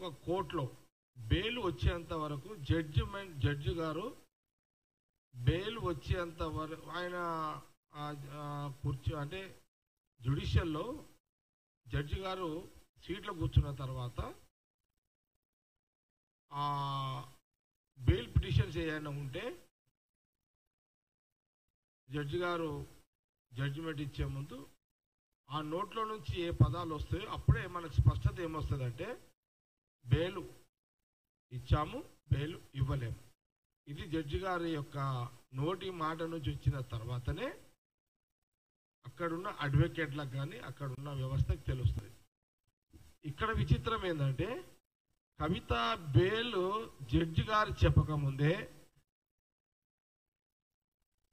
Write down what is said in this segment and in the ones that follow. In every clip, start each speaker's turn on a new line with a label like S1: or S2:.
S1: ఒక కోర్టులో బెయిల్ వచ్చేంత వరకు జడ్జి గారు బెయిల్ వచ్చేంత వరకు ఆయన కూర్చో అంటే జ్యుడిషియల్లో జడ్జి గారు సీట్లో కూర్చున్న తర్వాత బెయిల్ పిటిషన్స్ ఏదైనా ఉంటే జడ్జి గారు జడ్జిమెంట్ ఇచ్చే ముందు ఆ నోట్లో నుంచి ఏ పదాలు వస్తాయో అప్పుడే మనకు స్పష్టత ఏమొస్తుందంటే బెయిల్ ఇచ్చాము, బెయిల్ ఇవ్వలేము. ఇది జడ్జి గారి యొక్క నోటి మాట నుంచి వచ్చిన తర్వాతనే అక్కడున్న అడ్వకేట్లకు కానీ అక్కడున్న వ్యవస్థకు తెలుస్తుంది. ఇక్కడ విచిత్రం ఏంటంటే కవిత బెయిల్ జడ్జి గారు చెప్పకముందే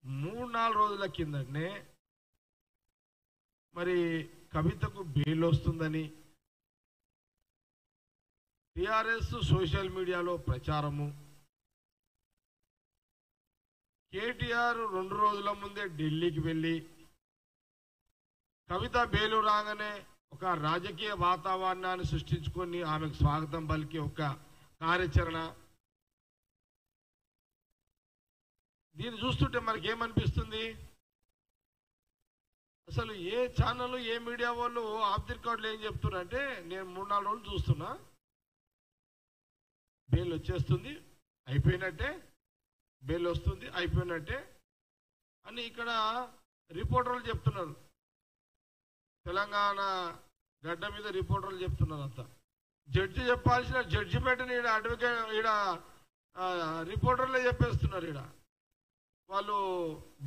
S1: 3-4 రోజుల కిందనే మరి కవితకు బెయిల్ వస్తుందని టిఆర్ఎస్ సోషల్ మీడియాలో ప్రచారము, కేటీఆర్ 2 రోజుల ముందే ఢిల్లీకి వెళ్ళి కవిత బెయిల్ రాగానే ఒక రాజకీయ వాతావరణాన్ని సృష్టించుకొని ఆమెకు స్వాగతం పలికి ఒక కార్యాచరణ. దీన్ని చూస్తుంటే మనకేమనిపిస్తుంది, అసలు ఏ ఛానల్ ఏ మీడియా వాళ్ళు ఆఫ్ ది రికార్డులు ఏం చెప్తున్నారంటే నేను 3-4 రోజులు చూస్తున్నా బెయిల్ వచ్చేస్తుంది అయిపోయినట్టే, బెయిల్ వస్తుంది అయిపోయినట్టే అని ఇక్కడ రిపోర్టర్లు చెప్తున్నారు. తెలంగాణ గడ్డ మీద రిపోర్టర్లు చెప్తున్నారు. అంతా జడ్జి చెప్పాల్సిన జడ్జిమెంట్ని ఈడ అడ్వకేట్ ఈడ రిపోర్టర్లే చెప్పేస్తున్నారు. ఈడ వాళ్ళు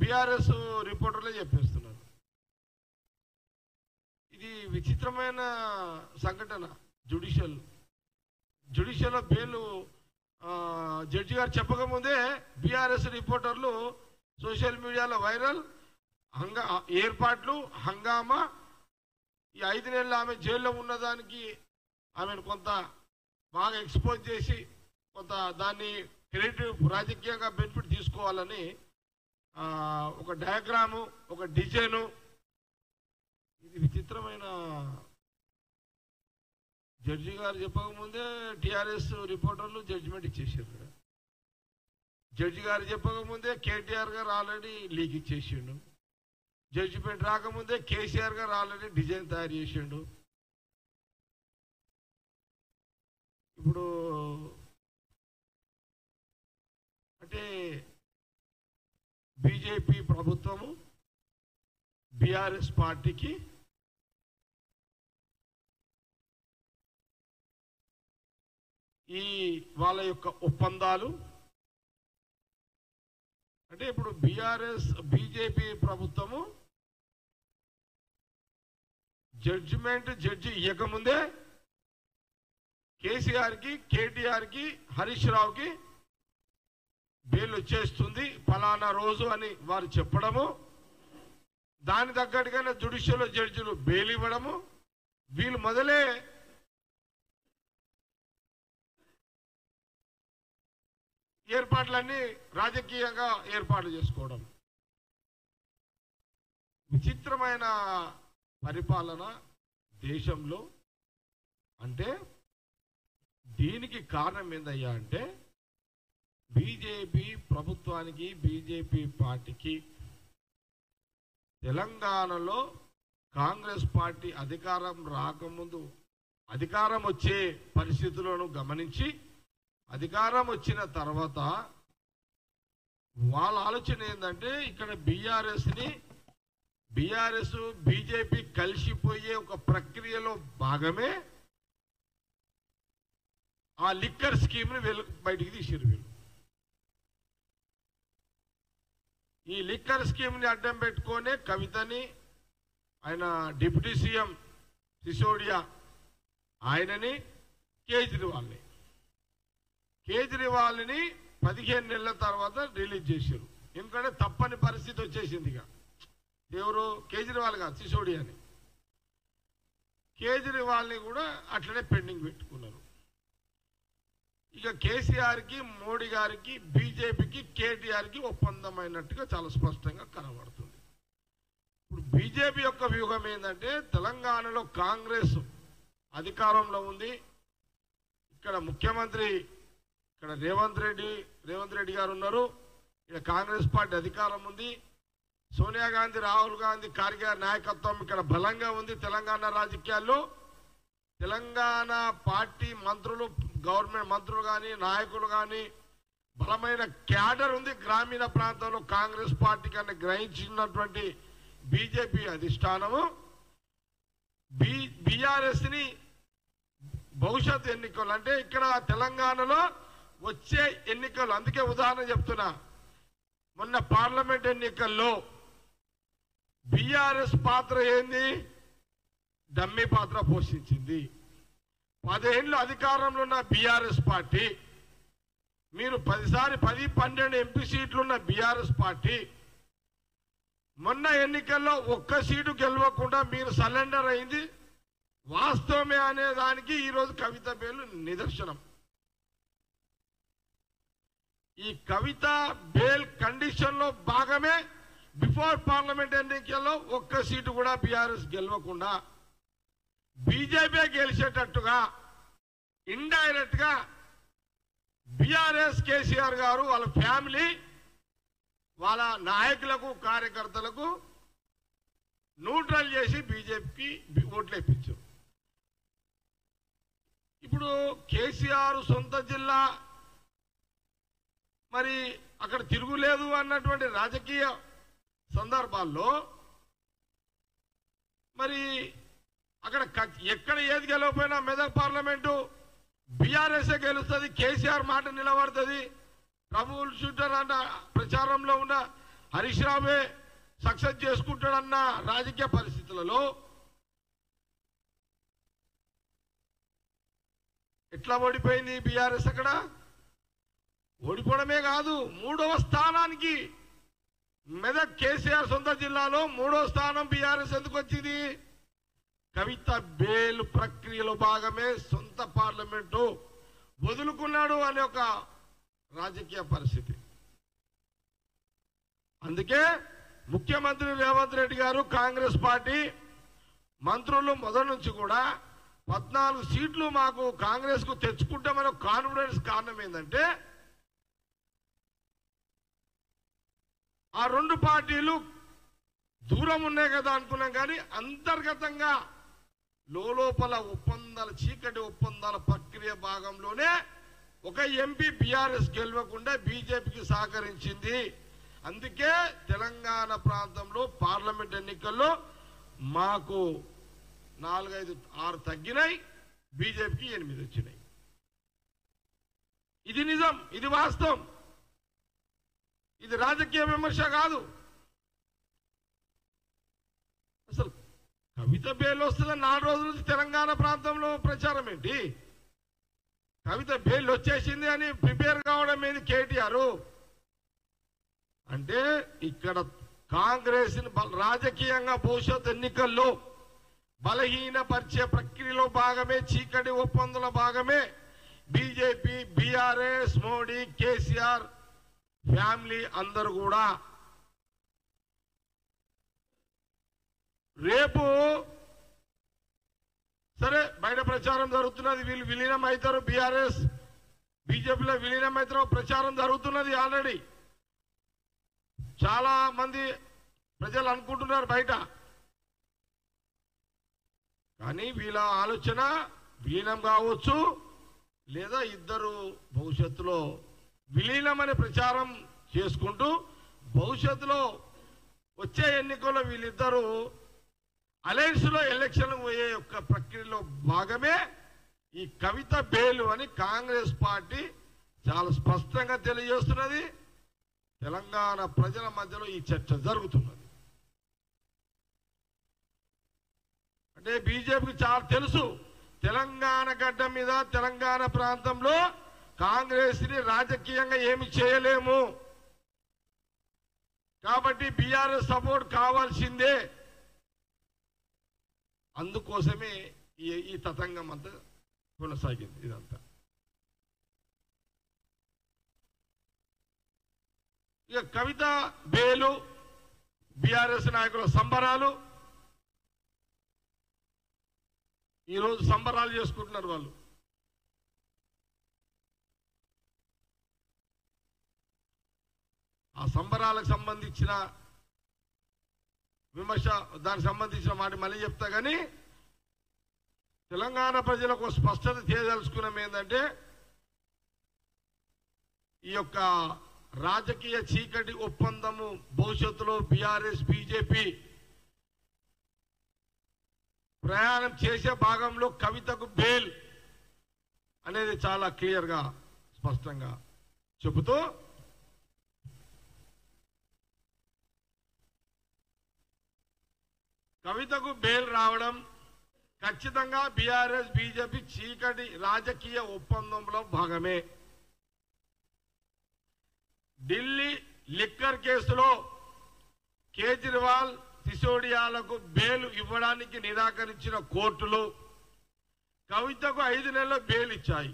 S1: బీఆర్ఎస్ రిపోర్టర్లే చెప్పేస్తున్నారు. ఇది విచిత్రమైన సంఘటన. జ్యుడిషియల్లో బెయిల్ జడ్జి గారు చెప్పకముందే బీఆర్ఎస్ రిపోర్టర్లు సోషల్ మీడియాలో వైరల్ ఏర్పాట్లు హంగామా, ఈ 5 నెలలు ఆమె జైల్లో ఉన్నదానికి ఆమెను కొంత బాగా ఎక్స్పోజ్ చేసి కొంత దాన్ని క్రియేటివ్ రాజకీయంగా బెనిఫిట్ తీసుకోవాలని ఒక డయాగ్రాము, ఒక డిజైను. ఇది విచిత్రమైన. జడ్జి గారు చెప్పకముందే టిఆర్ఎస్ రిపోర్టర్లు జడ్జిమెంట్ ఇచ్చేసారు. జడ్జి గారు చెప్పకముందే కేటీఆర్ గారు ఆల్రెడీ లీక్ ఇచ్చేసిండు. జడ్జిమెంట్ రాకముందే కేసీఆర్ గారు ఆల్రెడీ డిజైన్ తయారు చేసిండు. ఇప్పుడు అంటే బీజేపీ ప్రభుత్వము బీఆర్ఎస్ పార్టీకి ఈ వాళ్ళ యొక్క ఒప్పందాలు అంటే ఇప్పుడు బీజేపీ ప్రభుత్వము జడ్జి ఇవ్వకముందే కేసీఆర్కి, కేటీఆర్కి, హరీష్ రావుకి బెయిల్ వచ్చేస్తుంది ఫలానా రోజు అని వారు చెప్పడము, దాని తగ్గట్టుగానే జ్యుడిషియల్ జడ్జిలు బెయిల్ ఇవ్వడము, వీళ్ళు మొదలే ఏర్పాట్లన్నీ రాజకీయంగా ఏర్పాట్లు చేసుకోవడం. విచిత్రమైన పరిపాలన దేశంలో. అంటే దీనికి కారణం ఏందయ్యా అంటే బీజేపీ ప్రభుత్వానికి, బీజేపీ పార్టీకి తెలంగాణలో కాంగ్రెస్ పార్టీ అధికారం రాకముందు అధికారం వచ్చే పరిస్థితులను గమనించి అధికారం వచ్చిన తర్వాత వాళ్ళ ఆలోచన ఏంటంటే ఇక్కడ బీఆర్ఎస్ బీజేపీ కలిసిపోయే ఒక ప్రక్రియలో భాగమే ఆ లిక్కర్ స్కీమ్ని బయటికి తీసిరు. వీళ్ళు ఈ లిక్కర్ స్కీమ్ని అడ్డం పెట్టుకునే కవితని, ఆయన డిప్యూటీ సీఎం సిసోడియా ఆయనని, కేజ్రీవాల్ని 15 నెలల తర్వాత రిలీజ్ చేశారు. ఎందుకంటే తప్పని పరిస్థితి వచ్చేసింది. ఇక ఎవరు కేజ్రీవాల్ కాదు, సిసోడియాని. కేజ్రీవాల్ని కూడా అట్లనే పెండింగ్ పెట్టుకున్నారు. ఇక కేసీఆర్కి, మోడీ గారికి, బీజేపీకి, కేటీఆర్కి ఒప్పందమైనట్టుగా చాలా స్పష్టంగా కనబడుతుంది. ఇప్పుడు బీజేపీ యొక్క వ్యూహం ఏంటంటే తెలంగాణలో కాంగ్రెస్ అధికారంలో ఉంది, ఇక్కడ ముఖ్యమంత్రి ఇక్కడ రేవంత్ రెడ్డి గారు ఉన్నారు. ఇక్కడ కాంగ్రెస్ పార్టీ అధికారం ఉంది. సోనియా గాంధీ, రాహుల్ గాంధీ, ఖార్గే నాయకత్వం ఇక్కడ బలంగా ఉంది. తెలంగాణ రాజకీయాల్లో తెలంగాణ పార్టీ మంత్రులు, గవర్నమెంట్ మంత్రులు కానీ, నాయకులు కానీ బలమైన క్యాడర్ ఉంది. గ్రామీణ ప్రాంతంలో కాంగ్రెస్ పార్టీ కన్నా గ్రహించినటువంటి బీజేపీ అధిష్టానము బీఆర్ఎస్ ని భవిష్యత్ ఎన్నికలు అంటే ఇక్కడ తెలంగాణలో వచ్చే ఎన్నికలు, అందుకే ఉదాహరణ చెప్తున్నా, మొన్న పార్లమెంట్ ఎన్నికల్లో బీఆర్ఎస్ పాత్ర ఏంది? డమ్మీ పాత్ర పోషించింది. 10 ఏళ్ళు అధికారంలో ఉన్న బీఆర్ఎస్ పార్టీ, మీరు 10-12 ఎంపీ సీట్లున్న బీఆర్ఎస్ పార్టీ మొన్న ఎన్నికల్లో ఒక్క సీటు గెలవకుండా మీరు సరెండర్ అయింది వాస్తవమే అనే దానికి ఈరోజు కవిత బేలు నిదర్శనం. ఈ కవిత బేల్ కండిషన్ లో భాగమే బిఫోర్ పార్లమెంట్ ఎన్నికల్లో ఒక్క సీటు కూడా బీఆర్ఎస్ గెలవకుండా బీజేపీ గెలిచేటట్టుగా ఇండైరెక్ట్ గా బీఆర్ఎస్ కేసీఆర్ గారు వాళ్ళ ఫ్యామిలీ వాళ్ళ నాయకులకు కార్యకర్తలకు న్యూట్రల్ చేసి బీజేపీకి ఓట్లు వేయించారు. ఇప్పుడు కేసీఆర్ సొంత జిల్లా మరి అక్కడ తిరుగులేదు అన్నటువంటి రాజకీయ సందర్భాల్లో మరి అక్కడ ఎక్కడ ఏది గెలవకపోయినా మెదక్ పార్లమెంటు బీఆర్ఎస్ గెలుస్తుంది, కేసీఆర్ మాట నిలబడుతుంది. ట్రబుల్ షూటర్ అన్న ప్రచారంలో ఉన్న హరీష్ రావే సక్సెస్ చేసుకుంటాడన్న రాజకీయ పరిస్థితులలో ఎట్లా ఓడిపోయింది బీఆర్ఎస్? అక్కడ ఓడిపోవడమే కాదు, 3వ స్థానానికి మెదక్ కేసీఆర్ సొంత జిల్లాలో 3వ స్థానం బీఆర్ఎస్ ఎందుకు వచ్చింది? కవిత బేలు ప్రక్రియలో భాగమే సొంత పార్లమెంటు వదులుకున్నాడు అనే ఒక రాజకీయ పరిస్థితి. అందుకే ముఖ్యమంత్రి రేవంత్ రెడ్డి గారు, కాంగ్రెస్ పార్టీ మంత్రులు మొదటి నుంచి కూడా 14 సీట్లు మాకు కాంగ్రెస్ కు తెచ్చుకుంటామనే కాన్ఫిడెన్స్ కారణం ఏంటంటే ఆ 2 పార్టీలు దూరం ఉన్నాయి కదా అనుకున్నాం, కానీ అంతర్గతంగా లోపల ఒప్పందాల చీకటి ఒప్పందాల ప్రక్రియ భాగంలోనే ఒక ఎంపీ బీఆర్ఎస్ గెలవకుండా బీజేపీకి సహకరించింది. అందుకే తెలంగాణ ప్రాంతంలో పార్లమెంట్ ఎన్నికల్లో మాకు 4-5-6 తగ్గినాయి, బీజేపీకి 8 వచ్చినాయి. ఇది నిజం, ఇది వాస్తవం, ఇది రాజకీయ విమర్శ కాదు. అసలు కవిత బేల్ వస్తుందని 4 రోజుల నుంచి తెలంగాణ ప్రాంతంలో ప్రచారం ఏంటి? కవిత బేల్ వచ్చేసింది అని ప్రిపేర్ కావడం ఏంది కేటీఆర్? అంటే ఇక్కడ కాంగ్రెస్ రాజకీయంగా భవిష్యత్ ఎన్నికల్లో బలహీనపరిచే ప్రక్రియలో భాగమే, చీకటి ఒప్పందుల భాగమే BJP, BRS, Modi, KCR family అందరూ కూడా. రేపు సరే బయట ప్రచారం జరుగుతున్నది, వీళ్ళు విలీనం అవుతారు, బీఆర్ఎస్ బీజేపీలో విలీనం అవుతారు, ప్రచారం జరుగుతున్నది ఆల్రెడీ. చాలా మంది ప్రజలు అనుకుంటున్నారు బయట. కానీ వీళ్ళ ఆలోచన విలీనం కావచ్చు, లేదా ఇద్దరు భవిష్యత్తులో విలీనం అనే ప్రచారం చేసుకుంటూ భవిష్యత్తులో వచ్చే ఎన్నికల్లో వీళ్ళిద్దరూ అలయన్స్ లో ఎలక్షన్ పోయే యొక్క ప్రక్రియలో భాగమే ఈ కవిత బేలు అని కాంగ్రెస్ పార్టీ చాలా స్పష్టంగా తెలియజేస్తున్నది. తెలంగాణ ప్రజల మధ్యలో ఈ చర్చ జరుగుతున్నది. అంటే బీజేపీకి చాలా తెలుసు, తెలంగాణ గడ్డ మీద తెలంగాణ ప్రాంతంలో కాంగ్రెస్ ని రాజకీయంగా ఏమి చేయలేము, కాబట్టి బీఆర్ఎస్ సపోర్ట్ కావాల్సిందే. అందుకోసమే ఈ తతంగం అంతా కొనసాగింది. ఇదంతా ఇక కవిత బేలు, బీఆర్ఎస్ నాయకుల సంబరాలు, ఈరోజు సంబరాలు చేసుకుంటున్నారు వాళ్ళు. ఆ సంబరాలకు సంబంధించిన విమర్శ, దానికి సంబంధించిన మాట మళ్ళీ చెప్తా. కానీ తెలంగాణ ప్రజలకు స్పష్టత చేయదలుచుకున్నాం ఏంటంటే, ఈ యొక్క రాజకీయ చీకటి ఒప్పందము భవిష్యత్తులో బీఆర్ఎస్ బీజేపీ ప్రయాణం చేసే భాగంలో కవితకు బెయిల్ అనేది చాలా క్లియర్గా స్పష్టంగా చెబుతూ కవితకు బెయిల్ రావడం ఖచ్చితంగా బీఆర్ఎస్ బీజేపీ చీకటి రాజకీయ ఒప్పందంలో భాగమే. ఢిల్లీ లిక్కర్ కేసులో కేజ్రీవాల్ సిసోడియాలకు బెయిల్ ఇవ్వడానికి నిరాకరించిన కోర్టులు కవితకు 5 నెలల బెయిల్ ఇచ్చాయి.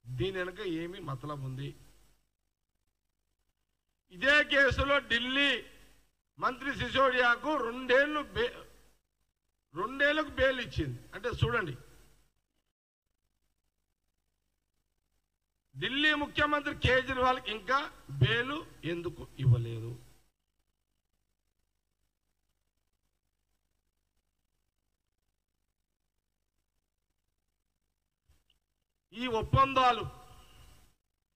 S1: దీని వెనుక ఏమి మతలబు ఉంది? ఇదే కేసులో ఢిల్లీ మంత్రి సిసోడియాకు 2 ఏళ్లకు బెయిల్ ఇచ్చింది. అంటే చూడండి, ఢిల్లీ ముఖ్యమంత్రి కేజ్రీవాల్కి ఇంకా బెయిల్ ఎందుకు ఇవ్వలేదు? ఈ ఒప్పందాలు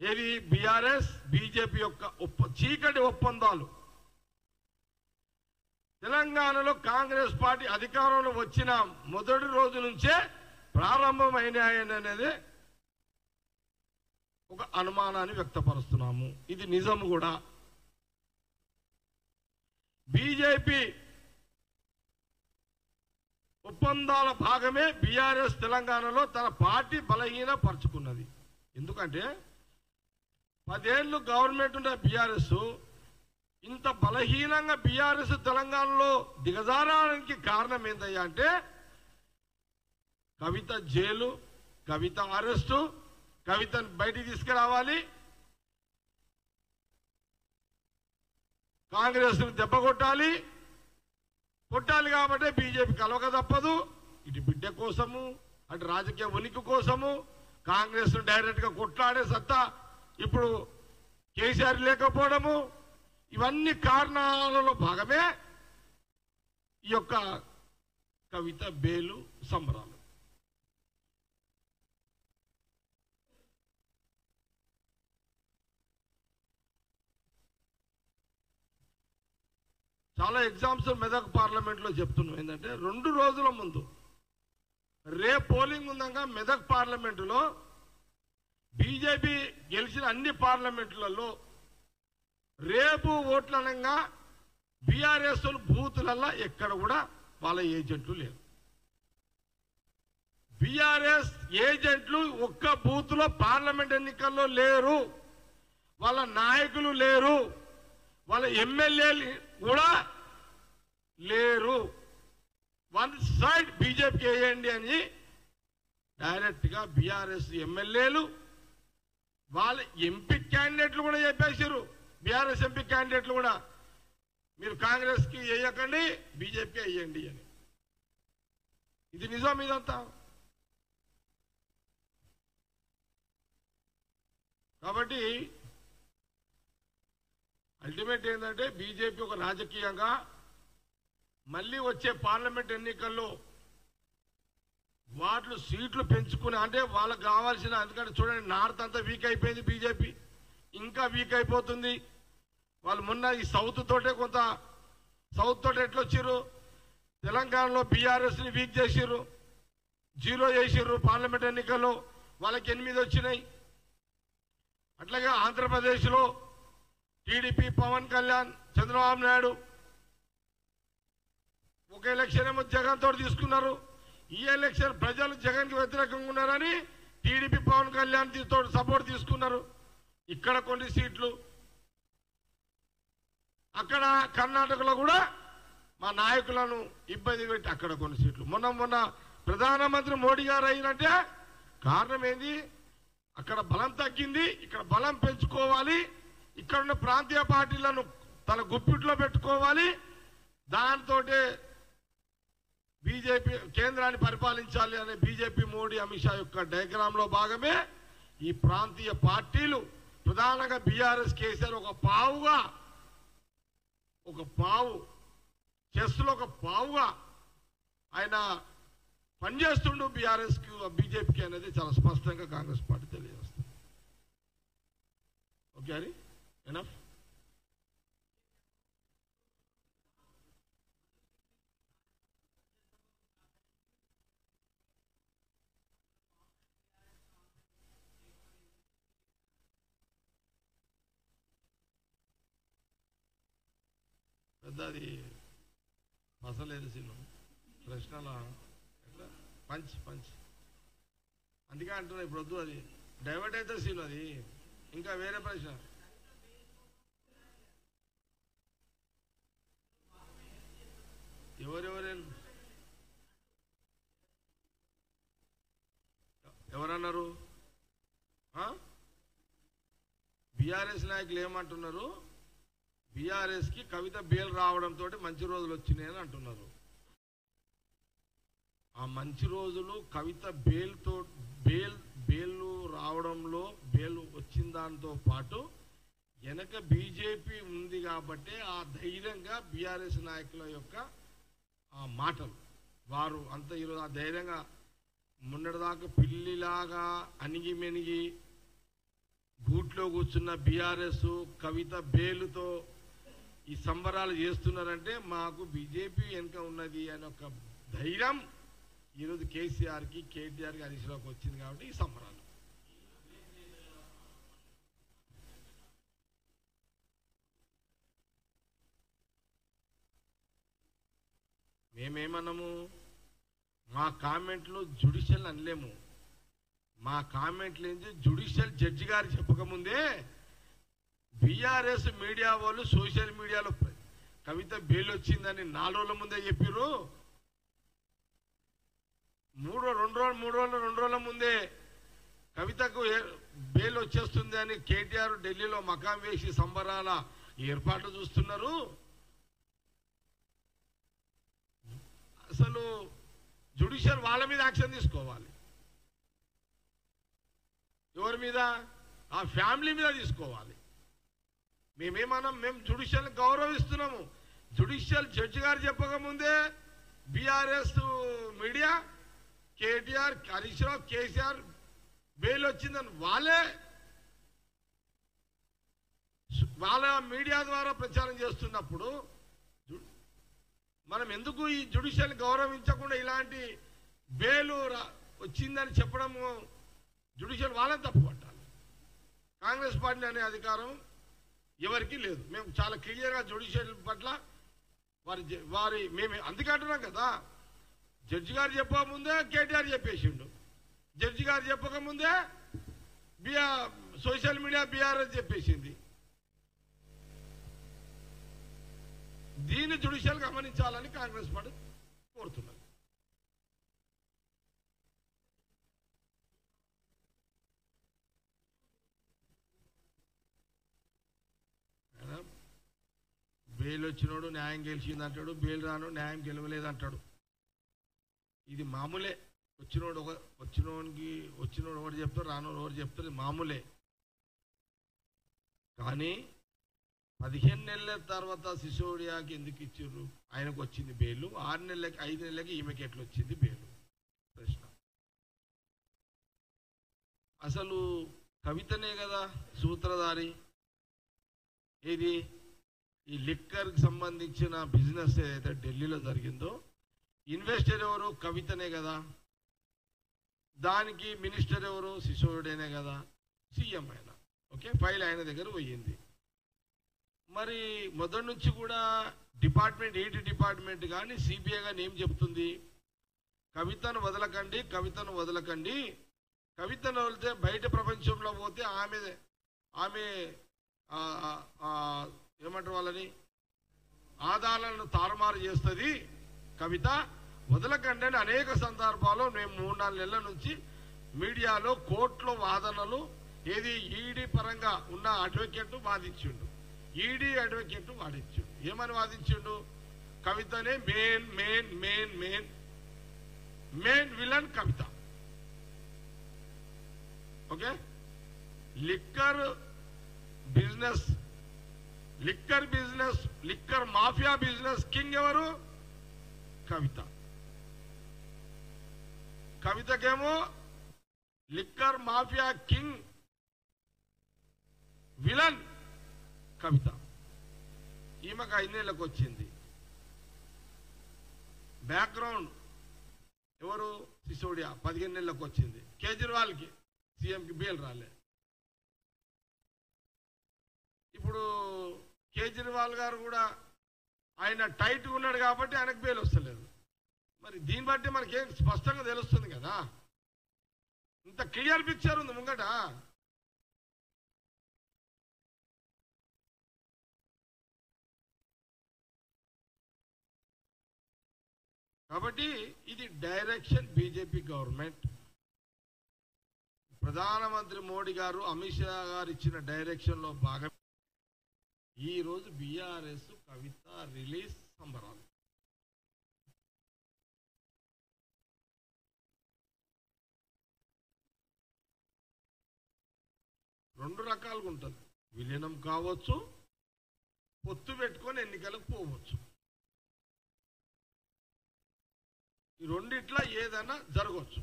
S1: ఏవి? బీఆర్ఎస్ బీజేపీ యొక్క చీకటి ఒప్పందాలు. తెలంగాణలో కాంగ్రెస్ పార్టీ అధికారంలో వచ్చిన మొదటి రోజు నుంచే ప్రారంభమైనాయనేది ఒక అనుమానాన్ని వ్యక్తపరుస్తున్నాము. ఇది నిజం కూడా. బీజేపీ ఒప్పందాల భాగమే బీఆర్ఎస్ తెలంగాణలో తన పార్టీ బలహీనపరుచుకున్నది. ఎందుకంటే 10 ఏళ్ళు గవర్నమెంట్ ఉన్న బీఆర్ఎస్ ఇంత బలహీనంగా బీఆర్ఎస్ తెలంగాణలో దిగజారడానికి కారణం ఏందయ్యా అంటే, కవిత జైలు, కవిత అరెస్టు, కవితను బయటికి తీసుకురావాలి, కాంగ్రెస్ దెబ్బ కొట్టాలి కాబట్టి బీజేపీ కలవక తప్పదు. ఇటు బిడ్డ కోసము, అటు రాజకీయ ఉనికి కోసము కాంగ్రెస్ డైరెక్ట్ గా కొట్లాడే సత్తా ఇప్పుడు కేసీఆర్ లేకపోవడము, ఇవన్నీ కారణాలలో భాగమే ఈ యొక్క కవిత బెయిలు సంబరాలు. చాలా ఎగ్జామ్స్ మెదక్ పార్లమెంట్లో చెప్తున్నాం. ఏంటంటే 2 రోజుల ముందు రేపు పోలింగ్ ఉందగా మెదక్ పార్లమెంటులో బీజేపీ గెలిచిన అన్ని పార్లమెంట్లలో రేపు ఓట్లనంగా బీఆర్ఎస్ బూతులల్లా ఎక్కడ కూడా వాళ్ళ ఏజెంట్లు లేరు. బీఆర్ఎస్ ఏజెంట్లు ఒక్క బూత్లో పార్లమెంట్ ఎన్నికల్లో లేరు, వాళ్ళ నాయకులు లేరు, వాళ్ళ ఎమ్మెల్యేలు కూడా లేరు. 1 సైడ్ బీజేపీకి వేయండి అని డైరెక్ట్ గా బీఆర్ఎస్ ఎమ్మెల్యేలు వాళ్ళ ఎంపీ క్యాండిడేట్లు కూడా చెప్పేశారు. బీఆర్ఎస్ ఎంపీ క్యాండిడేట్లు కూడా మీరు కాంగ్రెస్ కి వేయకండి, బీజేపీకి వేయండి అని. ఇది నిజం ఇదంతా. కాబట్టి అల్టిమేట్ ఏంటంటే బీజేపీ ఒక రాజకీయంగా మళ్ళీ వచ్చే పార్లమెంట్ ఎన్నికల్లో వాటిలో సీట్లు పెంచుకుని, అంటే వాళ్ళకు కావాల్సిన, ఎందుకంటే చూడండి నార్త్ అంతా వీక్ అయిపోయింది, బీజేపీ ఇంకా వీక్ అయిపోతుంది. వాళ్ళు మొన్న ఈ సౌత్ తోటే ఎట్లొచ్చారు, తెలంగాణలో బీఆర్ఎస్ని వీక్ చేసిర్రు, 0 చేసిర్రు పార్లమెంట్ ఎన్నికల్లో, వాళ్ళకి 8 వచ్చినాయి. అట్లాగే ఆంధ్రప్రదేశ్లో టీడీపీ పవన్ కళ్యాణ్, చంద్రబాబు నాయుడు ఒక ఎలక్షన్ ఏమో జగన్ తోటి తీసుకున్నారు. ఈ ఎలక్షన్ ప్రజలు జగన్ కి వ్యతిరేకంగా ఉన్నారని టీడీపీ పవన్ కళ్యాణ్ తోటి సపోర్ట్ తీసుకున్నారు. ఇక్కడ కొన్ని సీట్లు, అక్కడ కర్ణాటకలో కూడా మా నాయకులను ఇబ్బంది పెట్టి అక్కడ కొన్ని సీట్లు. మొన్న ప్రధానమంత్రి మోడీ గారు అయినంటే కారణం ఏంది? అక్కడ బలం తగ్గింది, ఇక్కడ బలం పెంచుకోవాలి, ఇక్కడ ఉన్న ప్రాంతీయ పార్టీలను తన గుప్పిట్లో పెట్టుకోవాలి, దాంతో బీజేపీ కేంద్రాన్ని పరిపాలించాలి అనే బీజేపీ మోడీ అమిత్ షా యొక్క డయాగ్రామ్ లో భాగమే ఈ ప్రాంతీయ పార్టీలు ప్రధానంగా బీఆర్ఎస్ కేసీఆర్ ఒక పావు చెస్లో ఒక పావుగా ఆయన పనిచేస్తుండు బీఆర్ఎస్కి బీజేపీకి అనేది చాలా స్పష్టంగా కాంగ్రెస్ పార్టీ తెలియజేస్తుంది. ఓకే అని ఎనఫ్. పెద్దది మసలేదు సీను ప్రశ్నల ఎట్లా పంచ్ అందుకే అంటున్నా ఇప్పుడు వద్దు, అది డైవర్ట్ అయితే సీను అది ఇంకా వేరే ప్రశ్న. ఎవరన్నారు? బీఆర్ఎస్ నాయకులు ఏమంటున్నారు? బీఆర్ఎస్కి కవిత బెయిల్ రావడంతో మంచి రోజులు వచ్చినాయని అంటున్నారు. ఆ మంచి రోజులు కవిత బెయిల్ రావడంలో బెయిల్ వచ్చిన దాంతో పాటు వెనక బీజేపీ ఉంది కాబట్టి ఆ ధైర్యంగా బీఆర్ఎస్ నాయకుల యొక్క ఆ మాటలు వారు అంత ఈరోజు ఆ ధైర్యంగా మొన్నటిదాకా పిల్లిలాగా అణిగిమెనిగి గూట్లో కూర్చున్న బీఆర్ఎస్ కవిత బెయిల్తో ఈ సంబరాలు చేస్తున్నారంటే మాకు బీజేపీ వెనుక ఉన్నది అనే ఒక ధైర్యం ఈరోజు కేసీఆర్కి కేటీఆర్కి హరీష్రావుకి వచ్చింది కాబట్టి ఈ సంబరాలు. మేమేమన్నాము? మా కామెంట్లు జ్యుడిషియల్ అనలేము. మా కామెంట్లు ఏంటి? జ్యుడిషియల్ జడ్జి గారు చెప్పకముందే బీఆర్ఎస్ మీడియా వాళ్ళు సోషల్ మీడియాలో కవిత బెయిల్ వచ్చిందని 4 రోజుల ముందే చెప్పారు. 2 రోజుల ముందే కవితకు బెయిల్ వచ్చేస్తుంది అని కేటీఆర్ ఢిల్లీలో మకాం వేసి సంబరాల ఏర్పాట్లు చూస్తున్నారు. అసలు జ్యుడిషియల్ వాళ్ళ మీద యాక్షన్ తీసుకోవాలి. ఎవరి మీద? ఆ ఫ్యామిలీ మీద తీసుకోవాలి. మేమేమన్నాం? మేము జ్యుడిషియల్ గౌరవిస్తున్నాము. జ్యుడిషియల్ జడ్జి గారు చెప్పకముందే BRS media KTR Harish Rao KCR bail వచ్చిందని వాళ్ళ మీడియా ద్వారా ప్రచారం చేస్తున్నప్పుడు మనం ఎందుకు ఈ జ్యుడిషియల్ గౌరవించకుండా ఇలాంటి బెయిల్ వచ్చిందని చెప్పడము? జ్యుడిషియల్ వాళ్ళని తప్పుపట్టాలి. కాంగ్రెస్ పార్టీ అనే అధికారం ఎవరికి లేదు. మేము చాలా క్లియర్గా జ్యుడిషియల్ పట్ల మేము అందుకే అంటున్నాం కదా. జడ్జి గారు చెప్పకముందే కేటీఆర్ చెప్పేసిండు, జడ్జి గారు చెప్పకముందే సోషల్ మీడియా బీఆర్ఎస్ చెప్పేసింది. దీన్ని జ్యుడిషియల్ గమనించాలని కాంగ్రెస్ పార్టీ కోరుతున్నది. బెయిల్ వచ్చినోడు న్యాయం గెలిచింది అంటాడు, బెయిల్ రాను న్యాయం గెలవలేదు అంటాడు. ఇది మామూలే. వచ్చినోడు ఒకటి చెప్తారు, రానోడు ఒకటి చెప్తారు, మామూలే. కానీ 15 నెలల తర్వాత సిసోడియాకి ఎందుకు ఇచ్చారు? ఆయనకు వచ్చింది బెయిల్. 6 నెలలకి 5 నెలలకి ఈమెకి ఎట్లా వచ్చింది బెయిల్? ప్రశ్న. అసలు కవితనే కదా సూత్రధారి. ఏది ఈ లిక్కర్కి సంబంధించిన బిజినెస్ ఏదైతే ఢిల్లీలో జరిగిందో ఇన్వెస్టర్ ఎవరు? కవితనే కదా. దానికి మినిస్టర్ ఎవరు? సిసోడియానే కదా. సీఎం ఆయన. ఓకే, ఫైల్ ఆయన దగ్గర పోయింది. మరి మొదటి నుంచి కూడా డిపార్ట్మెంట్ డిపార్ట్మెంట్ కానీ సిబిఐ కానీ ఏం చెప్తుంది? కవితను వదలకండి, కవితను వదలకండి. కవితను వదిలితే బయట ప్రపంచంలో పోతే ఆమె ఏమంటారు వాళ్ళని ఆదాలను తారుమారు చేస్తుంది. కవిత వదలకండి అని అనేక సందర్భాల్లో మేము 3-4 నెలల నుంచి మీడియాలో కోర్టులో వాదనలు ఏది ఈడీ పరంగా ఉన్న అడ్వకేట్ వాదించిండు. ఈడీ అడ్వకేట్ వాదించిండు. ఏమని వాదించిండు? కవితనే main villain Kavitha. Okay, liquor business, liquor business, liquor mafia business king ఎవరు? కవిత. కవితకేమో liquor mafia king villain Kavitha. ఈమెకు 5 ఏళ్ళకు వచ్చింది. బ్యాక్గ్రౌండ్ ఎవరు? సిసోడియా 15 ఏళ్ళకు వచ్చింది. కేజ్రీవాల్కి సీఎంకి బెయిల్ రాలే. ఇప్పుడు కేజ్రీవాల్ గారు కూడా ఆయన టైట్గా ఉన్నాడు కాబట్టి ఆయనకు బెయిల్ వస్తలేదు. మరి దీన్ని బట్టి మనకేం స్పష్టంగా తెలుస్తుంది కదా, ఇంత క్లియర్ పిక్చర్ ఉంది ముంగట. కాబట్టి ఇది డైరెక్షన్ బీజేపీ గవర్నమెంట్. ప్రధానమంత్రి మోడీ గారు, అమిత్ షా గారు ఇచ్చిన డైరెక్షన్ లో భాగం ఈ రోజు బీఆర్ఎస్ కవిత రిలీజ్ సంబరాలు. రెండు రకాలుగా ఉంటుంది. విలీనం కావచ్చు, పొత్తు పెట్టుకొని ఎన్నికలకు పోవచ్చు. ఈ రెండిట్లా ఏదైనా జరగవచ్చు.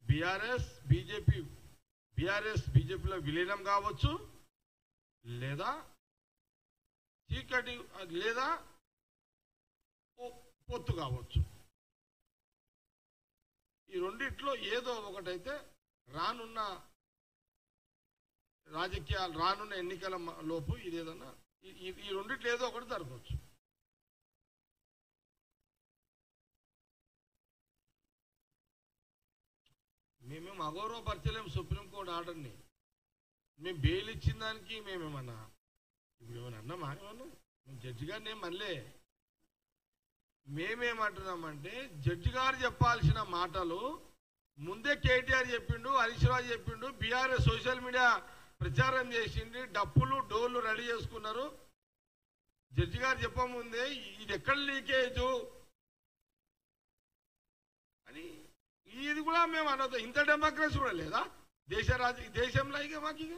S1: బీఆర్ఎస్ బీజేపీలో విలీనం కావచ్చు, లేదా చీకటి లేదా పొత్తు కావచ్చు. ఈ రెండిట్లో ఏదో ఒకటైతే రానున్న రాజకీయాలు, రానున్న ఎన్నికల లోపు ఇదేదన్నా ఈ రెండిట్లో ఏదో ఒకటి జరగవచ్చు. మేమేం అగౌరవపరచలేము సుప్రీంకోర్టు ఆర్డర్ని. మేము బెయిల్ ఇచ్చిన దానికి మేమేమన్నా ఇప్పుడు ఏమన్నా అన్నామా? ఏమన్నా మేము జడ్జి గారిని ఏం అనలే. మేమేమంటున్నామంటే జడ్జి గారు చెప్పాల్సిన మాటలు ముందే కేటీఆర్ చెప్పిండు, హరీష్ రావు చెప్పిండు, బీఆర్ఎస్ సోషల్ మీడియా ప్రచారం చేసింది, డప్పులు డోర్లు రెడీ చేసుకున్నారు. జడ్జి గారు చెప్పముందే ఇది ఎక్కడ లీకేజు అని ఇది కూడా మేము అనొద్దు. ఇంత డెమోక్రసీ కూడా లేదా దేశంలో? ఇక మాకు ఇక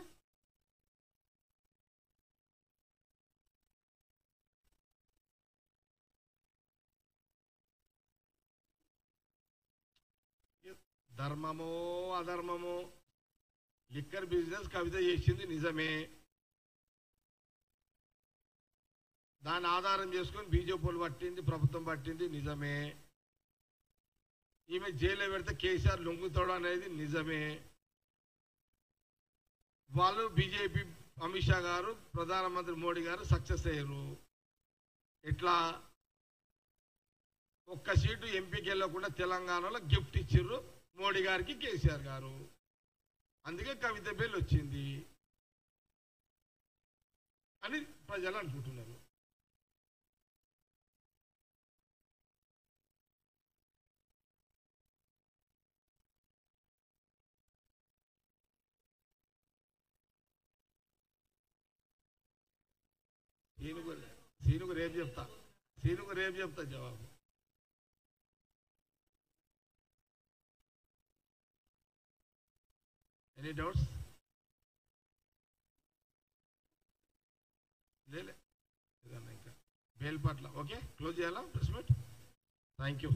S1: ధర్మమో అధర్మమో లిక్కర్ బిజినెస్ కవిత చేసింది నిజమే. దాన్ని ఆధారం చేసుకొని బీజేపీ పట్టింది, ప్రభుత్వం పట్టింది నిజమే. ఈమె జైల్లో పెడితే కేసీఆర్ లొంగుతాడు అనేది నిజమే. వాళ్ళు బీజేపీ అమిత్ షా గారు, ప్రధానమంత్రి మోడీ గారు సక్సెస్ అయ్యారు. ఎట్లా? ఒక్క సీటు ఎంపీకి వెళ్ళకుండా తెలంగాణలో గిఫ్ట్ ఇచ్చిర్రు మోడీ గారికి కేసీఆర్ గారు. అందుకే కవిత బెయిల్ వచ్చింది అని ప్రజలు అనుకుంటున్నారు. సీనుకు రేపు చెప్తా జవాబు. Any doubts? లేలే ఏదన్నా ఇంకా బెయిల్ పట్ల ఓకే క్లోజ్ చేయాలా ప్రెస్ మీట్? Thank you.